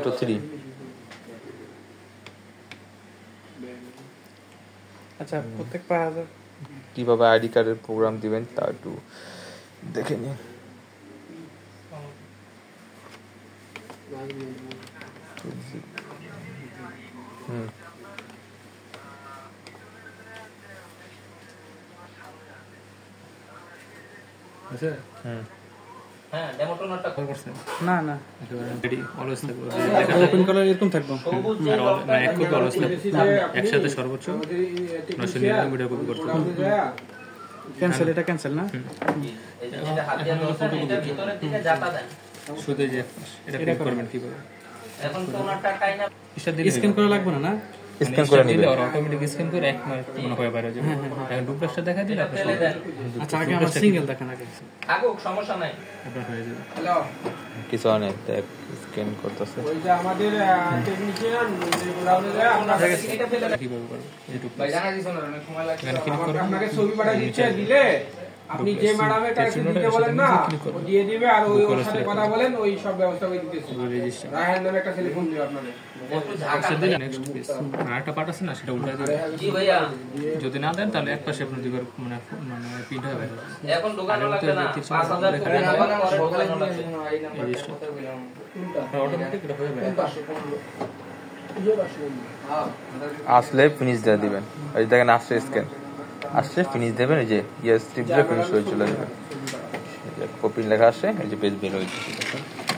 Metro 3। আচ্ছা, প্রত্যেক 5000 কিভাবে আইডি কার্ডের প্রোগ্রাম দিবেন তা একটু দেখে নিন। না না ওপেন কালার এরকম থাকবো, একসাথে সর্বোচ্চ 999 কপি করতে হবে। ক্যান্সেল, এটা ক্যান্সেল না? শুধু যে এটা ক্লিক করবেন কিভাবে? স্ক্যান করা লাগবে না? না স্ক্যান করে নিবেন, অটোমেটিক স্ক্যান করে এক মিনিট মনে হয় বাইরে যাবে। এখন ডুপ্লেক্সটা দেখা দিলে আপনি আচ্ছা, আগে আমরা সিঙ্গেল দেখান আগে। থাকুক, সমস্যা নাই। আপনার হয়ে যাবে। হ্যালো, কিছু অনেক দেখ স্ক্যান করতেছে। ওইটা আমাদের টেকনিশিয়ান গোডাউনে যায়, আমরা এটা ফেলে কিভাবে করব? ইউটিউব ভাই জানা দিছ না, অনেক সময় লাগছে। এখানে ক্লিক করবেন, আপনাকে ছবি পাঠিয়ে দিচ্ছে, দিলে আপনি যে ম্যাডামের কাছে দিতে বলেন না, ও দিয়ে দিবে, আর ওর সাথে কথা বলেন, ওই সব ব্যবস্থা করে দিতেছে। রেজিস্টার রায়হান নামে একটা টেলিফোন দিও আপনাদের। আচ্ছা দিলে নেক্সট পেজ আরেকটা পার্ট আছে না, সেটা উল্টা দিবেন। জি ভাইয়া, যদি না দেন তাহলে এক পাশে আপনার দুইবার মানে প্রিন্ট হয়ে যাবে। এখন দোকানে লাগবে না, 5000 করে নাম্বার করে দোকানে লাগবে। এই নাম্বারটা কথা বললাম, অটোমেটিক এটা হয়ে যাবে। আসলে ফিনিশ দিয়ে দিবেন। এই দেখেন আসছে স্ক্যান, আসছে ফিনিশ দেবেন। এই যে ইয়েস স্ট্রিপ দিয়ে ফিনিশ হয়ে চলে যাবে। কপি লেখা আসে, এই যে পেজ বের হয়ে যাচ্ছে।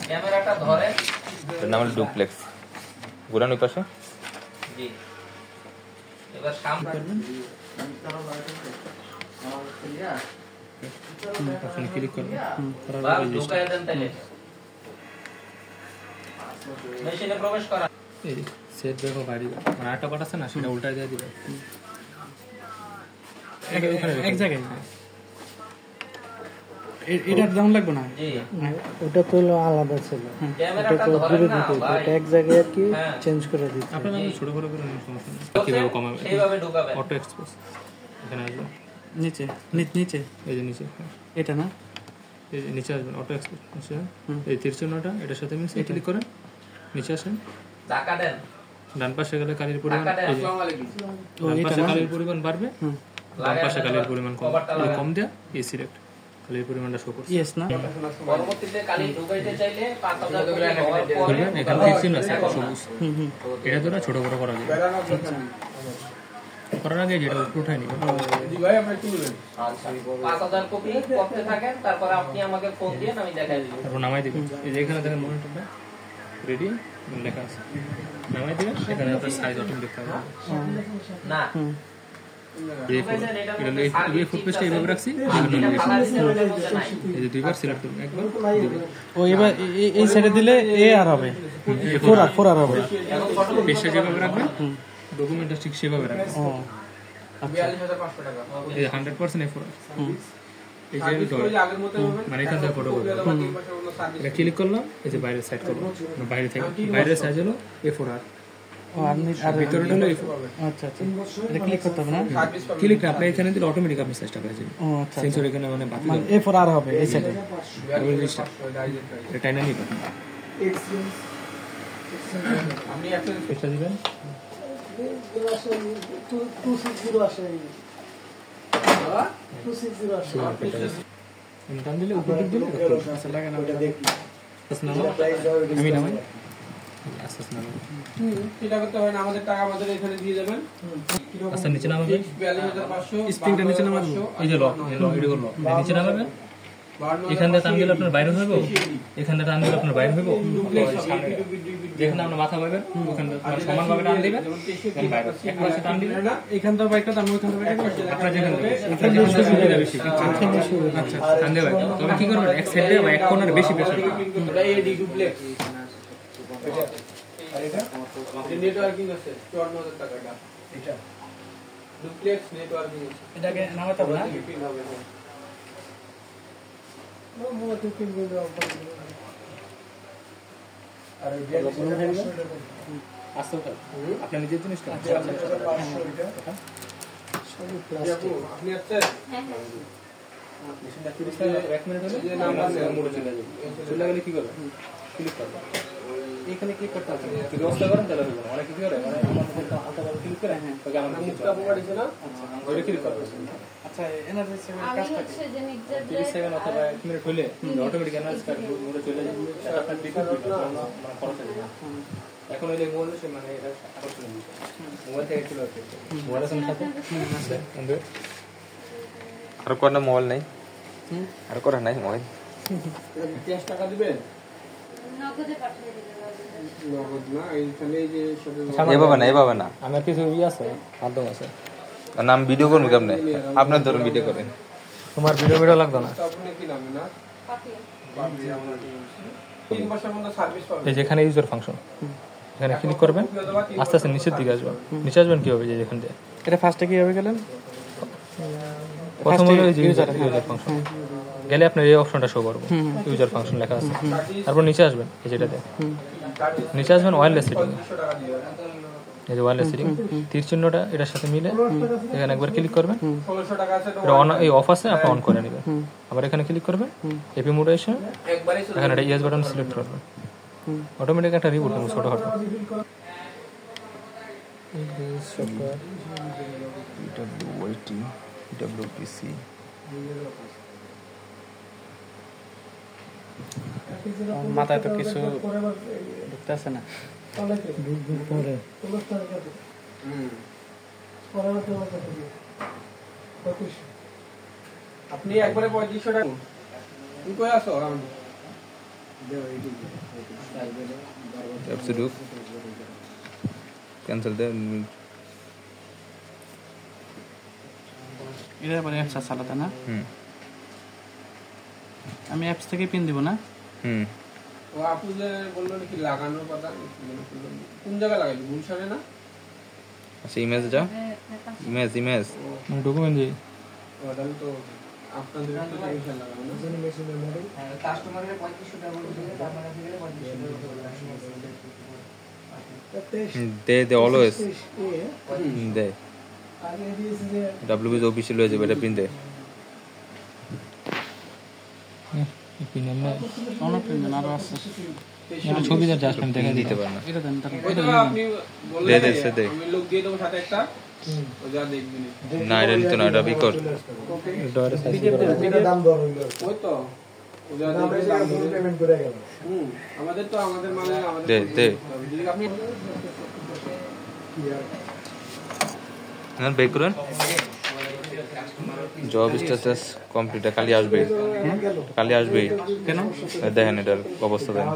ক্যামেরাটা ধরে, এর নাম হলো ডুপ্লেক্স। ঘুরান ওই পাশে। জি এবার সামনে আপনি ক্লিক করবেন, বা ঢোকায় দেন তাইলে মেশিনে প্রবেশ করা। এই সেট দেখো বাইরে মানে আরেকটা পার্ট আছে না, সেটা উল্টা দিয়ে দিবেন। এক জায়গায় এটার দাম লাগবে না? জি ওটা তো হলো আলাদা ছিল, ক্যামেরাটা ধরে না ভাই, এক জায়গায় আর কি হ্যাঁ। চেঞ্জ করে দিচ্ছি। আপনারা ছোট করে করে নিন, সমস্যা নেই। কিভাবে কমাবে? সেইভাবে ঢোকাবেন। অটো এক্সপোজ এখানে আসবে, নিচে নিচে এই যে নিচে, এটা না? এই যে নিচে আসবেন, অটো এক্সপোজ নিচে, এই তীর চিহ্নটা এটার সাথে মিক্স, ক্লিক করেন, নিচে আসেন, ধাক্কা দেন, ডান পাশে গেলে কালির পরিমাণ, ধাক্কা দেন। এই যে আসসালামু আলাইকুম। ডান পাশে কালির পরিমাণ বাড়বে, ডান পাশে কালির পরিমাণ কভারটা কম, লাগান। কম দেয়া এই সিলেক্ট কালির পরিমাণটা শো করছে। ইয়েস না? পরবর্তীতে কালি ঢুকাইতে চাইলে 5000 করে হওয়ার পরে করবেন, এখানে তীর চিহ্ন আছে সবুজ, এটা ধরে ছোট বড় করা যাবে। করার আগে যেটা উপরে উঠায় নিবেন, জি ভাই, আপনি কি নেবেন? আচ্ছা 5000 কপি করতে থাকেন, তারপর আপনি আমাকে ফোন দিন, আমি দেখাই দিব। তারপর নামাই দিবেন। এই যে এখানে দেখেন মনিটরটা রেডি লেখা আছে, নামাই দিবেন, এখানে আপনার সাইজ অটোমেটিক দেখতে পাবেন। না এই ফুটপেস্টটা এইভাবে রাখছি, এই যে দুইবার সিলেক্ট করবেন, একবার দুইবার। ও এবার এই সাইডে দিলে এ আর হবে, ফোর আর হবে। পেজটা যেভাবে রাখবেন, ডকুমেন্টটা ঠিক সেভাবে রাখবেন। ও 42500 টাকা। এই 100% এফোর, এই যে ডট মানে এখান থেকে ফটো করবেন, এটা ক্লিক করলাম, এই যে বাইরের সাইড করলাম, বাইরে থেকে বাইরের সাইজ হলো এফোর আর আর ভিতরে হলো এফোর। আচ্ছা আচ্ছা, এটা ক্লিক করতে হবে না? ক্লিক না, আপনি এখানে দিলে অটোমেটিক আপনি সাইজটা পেয়ে যাবেন। ও আচ্ছা, সেন্সর এখানে মানে বাকি মানে এ ফোর আর হবে এই সাইডে। এটা টাইনা নিবেন, আপনি একটা এটা দিবেন, 260 আসে, 260 আসে। টান দিলে উপর দিক দিলে আচ্ছা, লাগে না? আমি নামাই আস্তে আস্তে নামাই। এটা করতে হবে না, আমাদের টাকা আমাদের এখানে দিয়ে দেবেন। আচ্ছা নিচে নামাবেন, 42500 স্প্রিংটা নিচে নামাবো। এই যে লক, এই লক এটা লক নিচে নামাবেন। এখান থেকে টান দিলে আপনার বাইরে হইব, এখান থেকে টান দিলে আপনার বাইরে হইব। যেখানে আপনার মাথা পাবেন ওখানে সমান ভাবে টান দিবেন, বাইরে এক পাশে টান দিবেন, এখান থেকে বাইকটা দাম, ওইখান থেকে বাইকটা আপনার যেখানে সুবিধা বেশি। আচ্ছা টান দিয়ে বাইরে, তবে কি করবেন এক সাইডে বা এক কোণার বেশি প্রেসার এটা এডি ডুপ্লেক্স। আর এটা নেটওয়ার্কিং আছে 54000 টাকাটা, এটা ডুপ্লেক্স নেটওয়ার্কিং আছে। এটাকে নামাতে হবে না? পিন হবে না। আর আসতে আপনার নিজের জিনিসটা আপনি আছেন? মেশিনটা 30 টাকা 1 মিনিট হলে যে নাম্বার মোড়ে চলে যাবে, চলে গেলে কি করবেন, ক্লিক করবেন, এখানে ক্লিক করতে হবে কি ব্যবস্থা করেন তাহলে হবে না। অনেক কিছু করে মানে আমার মধ্যে হালকা করে ক্লিক করে ওকে আমার কিছু পাঠিয়েছে না ওইটা ক্লিক করবে আচ্ছা এনার্জি সেভেন আমি কাজটা হচ্ছে যে নির্দেশ 30 সেকেন্ড অথবা 1 মিনিট হইলে অটোমেটিক এনার্জি কার্ড মোডে চলে যাবে সেটা আপনার ডিফল্ট মানে খরচ হয়ে যাবে এখন হইলে মোবাইল সে মানে এটা আকর্ষণ দিচ্ছে মোবাইল থেকে চলে আসছে মোবাইল আছে সাথে বন্ধু আর কোনো মোবাইল নাই আর করা নাই মোবাইল 50 টাকা দিবেন নগদে পাঠিয়ে দিতে হবে। নগদ না এইখানে এই যে সাথে এভাবে না আমার কিছু আছে মাধ্যম আছে নাম ভিডিও করুন কেমনে আপনার ধরুন ভিডিও করেন তোমার ভিডিও লাগবে না আপনি কি নাম না পাঠিয়ে 3 বছর মধ্যে সার্ভিস পাবেন এই যেখানে ইউজার ফাংশন এখানে ক্লিক করবেন আস্তে আস্তে নিচের দিকে আসবেন নিচে আসবেন কিভাবে যে এখান থেকে এটা ফার্স্টে কিভাবে গেলেন প্রথম হলো এই যে ইউজার ফাংশন গেলে আপনার এই অপশনটা শো করবে ইউজার ফাংশন লেখা আছে তারপর নিচে আসবেন এই যেটাতে নিচে আসবেন ওয়্যারলেস সেটিং এই যে ওয়্যারলেস সেটিং তীর চিহ্নটা এটার সাথে মিলে এখানে একবার ক্লিক করবেন 1600 টাকা আছে এটা অন এই অফ আছে আপনি অন করে নেবেন আবার এখানে ক্লিক করবেন এপি মোডে এসে একবারই এখানে একটা ইয়েস বাটন সিলেক্ট করবেন অটোমেটিক একটা রিবুট হবে ছোট হাঁটো ডব্লিউপিসি মাথায় তো কিছু ঢুকতে আছে না পরে আপনি একবারে 3500 টাকা তুমি কই আছো অ্যাবসলিউট ক্যান্সেল দে এটা পরে অ্যাপস আছে আলাদা না হুম আমি অ্যাপস থেকে পিন দিব না হুম ও আপু যে বললো নাকি লাগানোর কথা কোন জায়গায় লাগাইলি গুলশানে না আচ্ছা ইমেজ যা ইমেজ ডকুমেন্ট দিয়ে ওটা তো আপনাদের তো টেনশন লাগানো না কাস্টমারের 3500 টাকা বলে দিলে আপনার কাছে গেলে 3500 টাকা দে অলওয়েজ এ দে আগে দিয়েছে যে ডব্লিউবিস অফিসিয়াল হয়ে যাবে এটা প্রিন্ট দে অন্য পিন দেন আরো আছে এটা ছবিতে জাস্ট আমি দেখা দিতে পারে না এটা দেন তারপর ওই তো আপনি বললেন দে সে দে আমি লোক দিয়ে দেবো সাথে একটা ও যা দেখবেন না এটা নিতে না এটা বিকর এটা দাম দর হইলো ওই তো ও যা আমরা দেখবেন এটা দাম ফুল বলবে। পেমেন্ট করে গেল আমাদের তো আমাদের মানে আমাদের দে, দে। যদি আপনি না বেক করুন জব স্ট্যাটাস কমপ্লিট কালি আসবে কালি আসবে কেন দেখেন এটার অবস্থা দেখেন